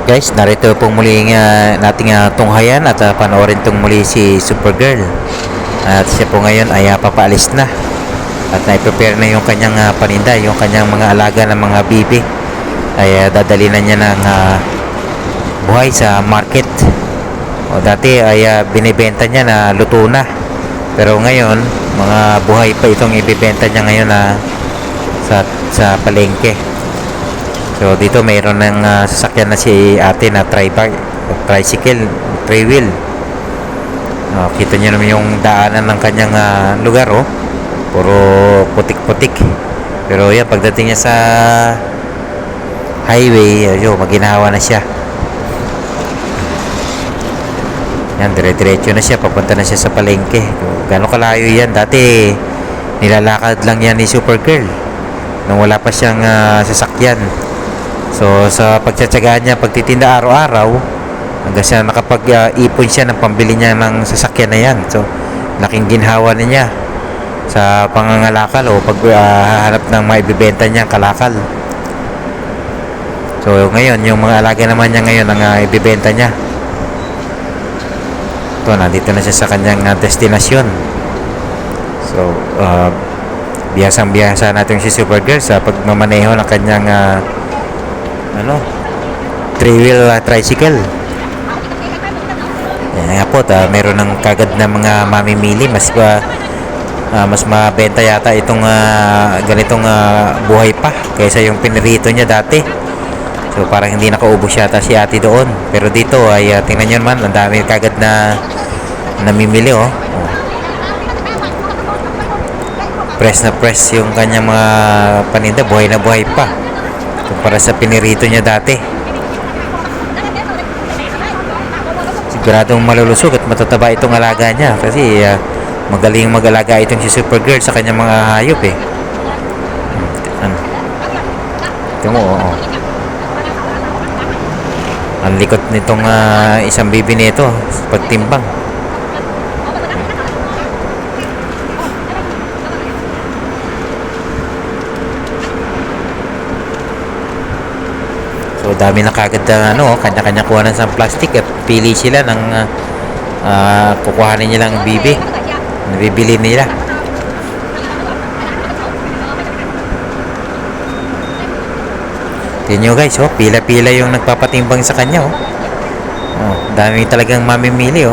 Guys, narito pong muli nating tunghayan at panoorin tong muli si Supergirl. At siya po ngayon ay papaalis na. At na-prepare na yung kanyang paninda, yung kanyang mga alaga ng mga bibi. Ay dadali na niya ng buhay sa market. O dati ay binibenta niya na luto na. Pero ngayon, mga buhay pa itong ibibenta niya ngayon sa palengke. So dito mayroon ng sasakyan na si ate na tricycle, three-wheel. Kita niyo naman yung daanan ng kanyang lugar, oh. Puro putik-putik. Pero yan, pagdating niya sa highway, maginawa na siya. Yan, dire-diretso na siya, papunta na siya sa palengke. Gano'ng kalayo yan? Dati nilalakad lang yan ni Supergirl nung wala pa siyang sasakyan. So sa pagtsatsagaan niya, pagtitinda araw-araw, hanggang siya nakapag-ipon siya ng pambili niya ng sasakyan na yan. So laking ginhawa niya sa pangangalakal o paghahanap ng maibibenta niya kalakal. So ngayon, yung mga alaga naman niya ngayon ang ibibenta niya. Ito, nandito na siya sa kanyang destinasyon. So biyasang-biyasa natin si Supergirl sa pagmamaneho ng kanyang three-wheel tricycle. Yan nga po, meron ng kagad na mga mamimili. Mas mabenta yata itong ganitong buhay pa kaysa yung pinirito niya dati. So parang hindi nakaubos yata si ate doon. Pero dito ay tingnan nyo naman, ang dami kagad na namimili, oh. Press na press yung kanyang mga paninda, buhay na buhay pa kumpara sa pinirito niya dati. Siguradong malulusog at matataba itong alaga niya kasi magaling mag-alaga itong si Supergirl sa kanyang mga hayop, eh. Ito mo, oh. Ang likot nitong isang bibi nito sa pagtimbang. So dami na kagad kanya-kanya kuhanan sa plastic at pili sila ng kukuhanin nilang bibi. Nabibili nila. Tingnan nyo guys, pila-pila yung nagpapatimbang sa kanya, dami talagang mamimili,